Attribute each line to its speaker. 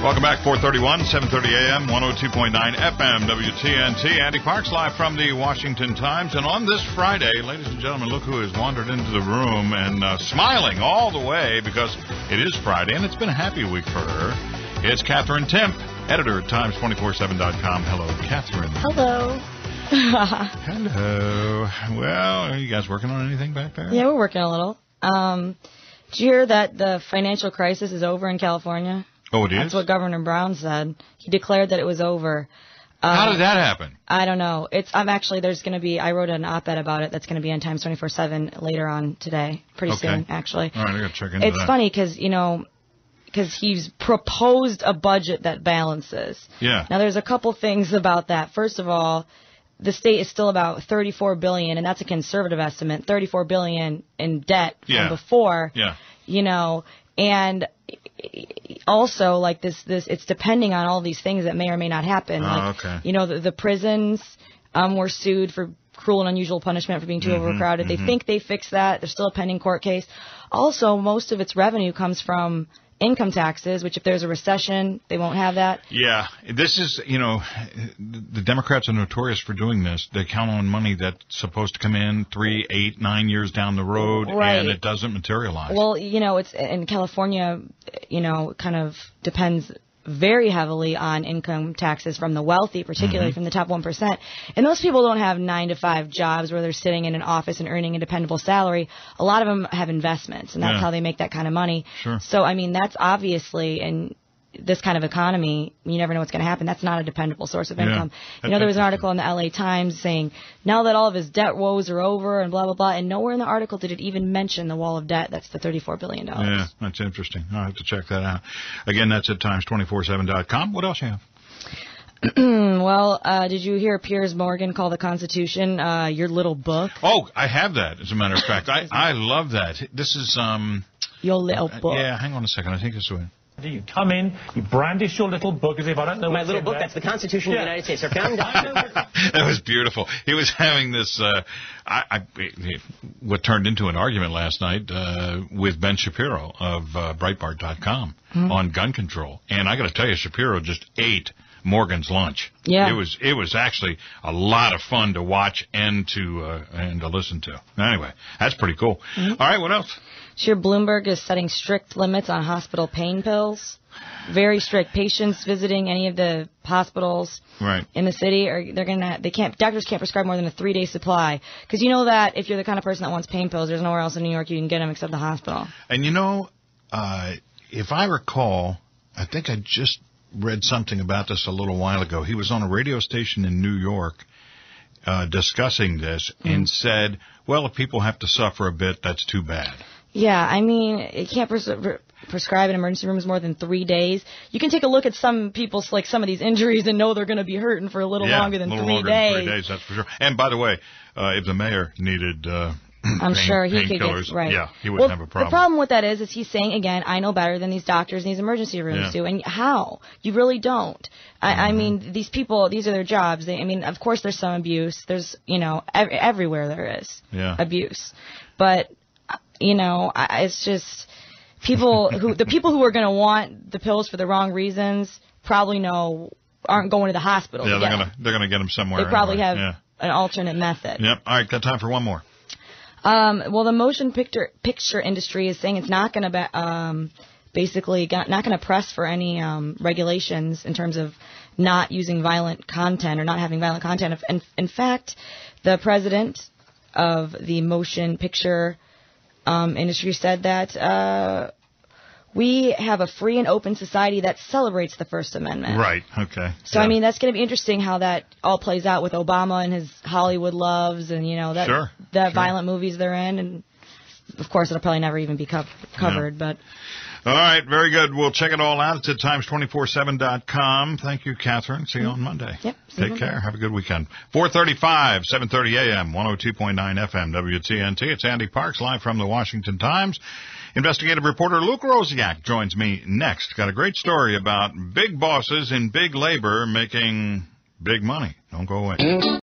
Speaker 1: Welcome back, 431, 730 AM, 102.9 FM, WTNT. Andy Parks live from the Washington Times. And on this Friday, ladies and gentlemen, look who has wandered into the room and smiling all the way because it is Friday and it's been a happy week for her. It's Katherine Timpf, editor at Times247.com. Hello, Katherine.
Speaker 2: Hello.
Speaker 1: Hello. Well, are you guys working on anything back there?
Speaker 2: Yeah, we're working a little. Did you hear that the financial crisis is over in California?
Speaker 1: Oh, it is?
Speaker 2: That's what Governor Brown said. He declared that it was over.
Speaker 1: How did that happen?
Speaker 2: I don't know. I wrote an op-ed about it that's going to be on Times 24/7 later on today, pretty soon, actually.
Speaker 1: All right, I got to check into that.
Speaker 2: It's funny because he's proposed a budget that balances.
Speaker 1: Yeah.
Speaker 2: Now, there's a couple things about that. First of all, the state is still about $34 billion, and that's a conservative estimate, $34 billion in debt from before.
Speaker 1: Yeah.
Speaker 2: And also, like this, it's depending on all these things that may or may not happen. The prisons were sued for cruel and unusual punishment for being too overcrowded. They think they fixed that. There's still a pending court case. Also, most of its revenue comes from income taxes, which if there's a recession, they won't have that. Yeah.
Speaker 1: This is, the Democrats are notorious for doing this. They count on money that's supposed to come in 3, 8, 9 years down the road, and it doesn't materialize. Well,
Speaker 2: it's in California, kind of depends very heavily on income taxes from the wealthy, particularly from the top 1%. And those people don't have 9-to-5 jobs where they're sitting in an office and earning a dependable salary. A lot of them have investments, and that's how they make that kind of money.
Speaker 1: Sure.
Speaker 2: So, that's obviously, in this kind of economy, you never know what's going to happen. That's not a dependable source of income. There was an article in the LA Times saying, now that all of his debt woes are over and blah, blah, blah, and nowhere in the article did it even mention the wall of debt. That's the $34 billion.
Speaker 1: Yeah, that's interesting. I'll have to check that out. Again, that's at Times247.com. What else you have?
Speaker 2: Well, did you hear Piers Morgan call the Constitution your little book?
Speaker 1: Oh, I have that, as a matter of fact. I love that. This is...
Speaker 2: your little book.
Speaker 1: Yeah, hang on a second. I think it's...
Speaker 3: You come in, you brandish your little book as if I don't know.
Speaker 4: My little book, that's the Constitution of the United States.
Speaker 1: That was beautiful. He was having this, what turned into an argument last night with Ben Shapiro of Breitbart.com on gun control. And I got to tell you, Shapiro just ate Morgan's lunch.
Speaker 2: Yeah.
Speaker 1: It was actually a lot of fun to watch and to listen to. Anyway, that's pretty cool. All right, what else?
Speaker 2: Sure, Bloomberg is setting strict limits on hospital pain pills. Very strict. Patients visiting any of the hospitals in the city doctors can't prescribe more than a 3-day supply. Because you know that if you're the kind of person that wants pain pills, there's nowhere else in New York you can get them except the hospital.
Speaker 1: And if I recall, I think I just read something about this a little while ago. He was on a radio station in New York discussing this and said, well, if people have to suffer a bit, that's too bad.
Speaker 2: Yeah, you can't prescribe in emergency rooms more than 3 days. You can take a look at some people's, some of these injuries and know they're going to be hurting for a little longer than 3 days.
Speaker 1: Than 3 days, that's for sure. And by the way, if the mayor needed
Speaker 2: I'm sure he could get
Speaker 1: he wouldn't have a problem.
Speaker 2: The problem with that is he's saying, again, I know better than these doctors in these emergency rooms do. And how? You really don't. I mean, these people, these are their jobs. Of course there's some abuse. There's, everywhere there is abuse. But... it's just the people who are going to want the pills for the wrong reasons probably aren't going to the hospital.
Speaker 1: Yeah, they're gonna get them somewhere.
Speaker 2: They probably have an alternate method.
Speaker 1: Yep. All right, got time for one more.
Speaker 2: Well, the motion picture industry is saying it's not going to basically not going to press for any regulations in terms of not using violent content or not having violent content. In fact, the president of the motion picture industry said that we have a free and open society that celebrates the First Amendment.
Speaker 1: Right, okay.
Speaker 2: So, that's going to be interesting how that all plays out with Obama and his Hollywood loves and, violent movies they're in. And, of course, it'll probably never even be covered. But
Speaker 1: all right, very good. We'll check it all out. It's at Times247.com. Thank you, Katherine. See you on Monday.
Speaker 2: Yep.
Speaker 1: Take care. Have a good weekend. 4:35, 7:30 a.m., 102.9 FM, WTNT. It's Andy Parks, live from the Washington Times. Investigative reporter Luke Rosiak joins me next. Got a great story about big bosses in big labor making big money. Don't go away.